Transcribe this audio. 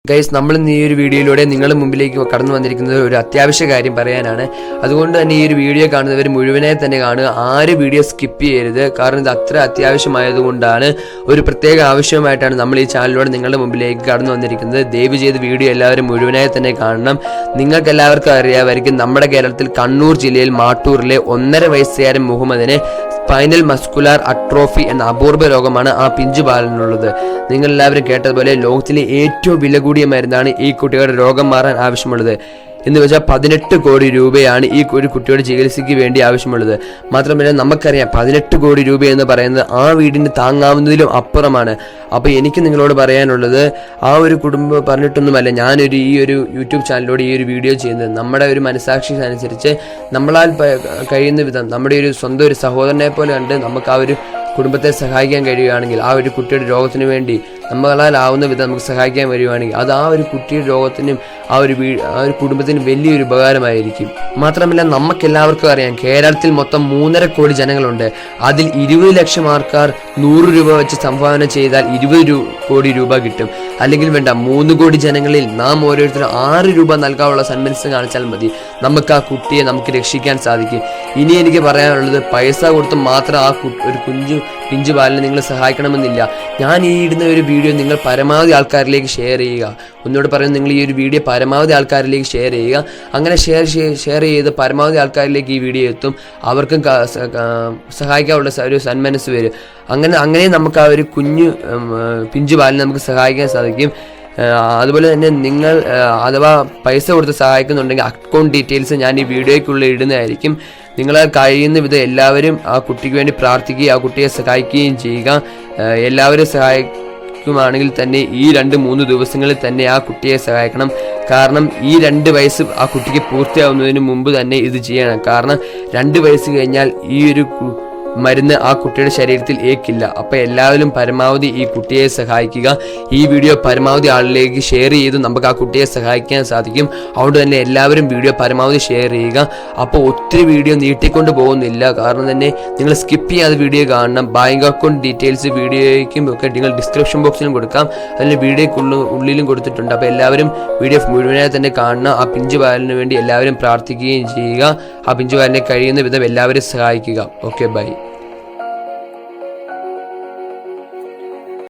Guys, നമ്മൾ ഇന്ന് ഈ ഒരു വീഡിയോയിലൂടെ നിങ്ങളുടെ മുമ്പിലേക്ക് കടന്നു വന്നിരിക്കുന്നത് ഒരു അത്യാവശ്യ കാര്യം പറയാനാണ്. അതുകൊണ്ട് തന്നെ ഈ ഒരു വീഡിയോ കാണുന്നവർ മുഴുവനായി തന്നെ കാണുക. ആരും വീഡിയോ സ്കിപ്പ് ചെയ്യരുത്. കാരണം ഇത് അത്ര അത്യാവശ്യമായതുകൊണ്ടാണ്, ഒരു പ്രത്യേക ആവശ്യമായിട്ടാണ് നമ്മൾ ഈ ചാനലിലൂടെ നിങ്ങളുടെ മുമ്പിലേക്ക് കടന്നു വന്നിരിക്കുന്നത്. ദയവ് ചെയ്ത് വീഡിയോ എല്ലാവരും മുഴുവനായി തന്നെ കാണണം. നിങ്ങൾക്ക് എല്ലാവർക്കും അറിയാമായിരിക്കും, നമ്മുടെ കേരളത്തിൽ കണ്ണൂർ ജില്ലയിൽ മാട്ടൂരിലെ 1.5 വയസ്സുകാരൻ മുഹമ്മദിന് സ്പൈനൽ മസ്കുലാർ അട്രോഫി എന്ന അപൂർവ രോഗമാണ് ആ പിഞ്ചു ബാലനുള്ളത്. നിങ്ങൾ എല്ലാവരും കേട്ടതുപോലെ ലോകത്തിലെ ഏറ്റവും വില കൂടിയ മരുന്നാണ് ഈ കുട്ടികളുടെ രോഗം മാറാൻ ആവശ്യമുള്ളത്. എന്ന് വെച്ചാൽ 18 കോടി രൂപയാണ് ഈ ഒരു കുട്ടിയുടെ ചികിത്സയ്ക്ക് വേണ്ടി ആവശ്യമുള്ളത്. മാത്രമല്ല, നമുക്കറിയാം 18 കോടി രൂപ എന്ന് പറയുന്നത് ആ വീടിന് താങ്ങാവുന്നതിലും അപ്പുറമാണ്. അപ്പോൾ എനിക്ക് നിങ്ങളോട് പറയാനുള്ളത്, ആ ഒരു കുടുംബം പറഞ്ഞിട്ടൊന്നുമല്ല ഞാനൊരു ഈ ഒരു യൂട്യൂബ് ചാനലിലൂടെ ഈ ഒരു വീഡിയോ ചെയ്യുന്നത്. നമ്മുടെ ഒരു മനസാക്ഷി അനുസരിച്ച് നമ്മളാൽ കഴിയുന്ന വിധം നമ്മുടെ ഒരു സ്വന്തം ഒരു സഹോദരനെ പോലെ കണ്ട് നമുക്ക് ആ ഒരു കുടുംബത്തെ സഹായിക്കാൻ കഴിയുകയാണെങ്കിൽ, ആ ഒരു കുട്ടിയുടെ രോഗത്തിന് വേണ്ടി നമ്മളാൽ ആവുന്ന വിധം നമുക്ക് സഹായിക്കാൻ വരുവാണെങ്കിൽ, അത് ആ ഒരു കുട്ടിയുടെ രോഗത്തിനും ആ ഒരു കുടുംബത്തിനും വലിയൊരു ഉപകാരമായിരിക്കും. മാത്രമല്ല, നമുക്കെല്ലാവർക്കും അറിയാം, കേരളത്തിൽ മൊത്തം 3.5 കോടി ജനങ്ങളുണ്ട്. അതിൽ 20 ലക്ഷം ആൾക്കാർ 100 രൂപ വെച്ച് സംഭാവന ചെയ്താൽ 20 കോടി രൂപ കിട്ടും. അല്ലെങ്കിൽ വേണ്ട, 3 കോടി ജനങ്ങളിൽ നാം ഓരോരുത്തരും 6 രൂപ നൽകാനുള്ള സന്മനസ് കാണിച്ചാൽ മതി. നമുക്ക് ആ കുട്ടിയെ നമുക്ക് രക്ഷിക്കാൻ സാധിക്കും. ഇനി എനിക്ക് പറയാനുള്ളത്, പൈസ കൊടുത്ത് മാത്രം ആ ഒരു പിഞ്ചു ബാലിനെ നിങ്ങൾ സഹായിക്കണമെന്നില്ല. ഞാൻ ഈ ഇടുന്ന ഒരു വീഡിയോ നിങ്ങൾ പരമാവധി ആൾക്കാരിലേക്ക് ഷെയർ ചെയ്യുക. ഒന്നുകൂടെ പറയുന്നത്, നിങ്ങൾ ഈ ഒരു വീഡിയോ പരമാവധി ആൾക്കാരിലേക്ക് ഷെയർ ചെയ്യുക. അങ്ങനെ ഷെയർ ചെയ്ത് പരമാവധി ആൾക്കാരിലേക്ക് ഈ വീഡിയോ എത്തും. അവർക്കും സഹായിക്കാനുള്ള ഒരു സന്മനസ് വരും. അങ്ങനെ നമുക്ക് ആ ഒരു പിഞ്ചു ബാലിനെ നമുക്ക് സഹായിക്കാൻ സാധിക്കും. അതുപോലെ തന്നെ നിങ്ങൾ അഥവാ പൈസ കൊടുത്ത് സഹായിക്കുന്നുണ്ടെങ്കിൽ അക്കൗണ്ട് ഡീറ്റെയിൽസ് ഞാൻ ഈ വീഡിയോയ്ക്കുള്ളിൽ ഇടുന്നതായിരിക്കും. നിങ്ങളാൽ കഴിയുന്ന വിധം എല്ലാവരും ആ കുട്ടിക്ക് വേണ്ടി പ്രാർത്ഥിക്കുകയും ആ കുട്ടിയെ സഹായിക്കുകയും ചെയ്യുക. എല്ലാവരും സഹായിക്കുവാണെങ്കിൽ തന്നെ ഈ 2-3 ദിവസങ്ങളിൽ തന്നെ ആ കുട്ടിയെ സഹായിക്കണം. കാരണം ഈ 2 വയസ്സ് ആ കുട്ടിക്ക് പൂർത്തിയാവുന്നതിന് മുമ്പ് തന്നെ ഇത് ചെയ്യണം. കാരണം 2 വയസ്സ് കഴിഞ്ഞാൽ ഈ ഒരു മരുന്ന് ആ കുട്ടിയുടെ ശരീരത്തിൽ ഏൽക്കില്ല. അപ്പോൾ എല്ലാവരും പരമാവധി ഈ കുട്ടിയെ സഹായിക്കുക. ഈ വീഡിയോ പരമാവധി ആളിലേക്ക് ഷെയർ ചെയ്ത് നമുക്ക് ആ കുട്ടിയെ സഹായിക്കാൻ സാധിക്കും. അതുകൊണ്ട് തന്നെ എല്ലാവരും വീഡിയോ പരമാവധി ഷെയർ ചെയ്യുക. അപ്പോൾ ഒത്തിരി വീഡിയോ നീട്ടിക്കൊണ്ട് പോകുന്നില്ല. കാരണം തന്നെ നിങ്ങൾ സ്കിപ്പ് ചെയ്യാതെ വീഡിയോ കാണണം. ബാങ്ക് അക്കൗണ്ട് ഡീറ്റെയിൽസ് വീഡിയോയ്ക്കും ഒക്കെ നിങ്ങൾ ഡിസ്ക്രിപ്ഷൻ ബോക്സിലും കൊടുക്കാം, അതിൽ വീഡിയോയ്ക്കുള്ളിലും കൊടുത്തിട്ടുണ്ട്. അപ്പോൾ എല്ലാവരും വീഡിയോ മുഴുവനായി തന്നെ കാണണം. ആ പിഞ്ചു ബാലിന് വേണ്ടി എല്ലാവരും പ്രാർത്ഥിക്കുകയും ചെയ്യുക. ആ പിഞ്ചു ബാലിനെ കഴിയുന്ന വിധം എല്ലാവരും സഹായിക്കുക. Okay, by.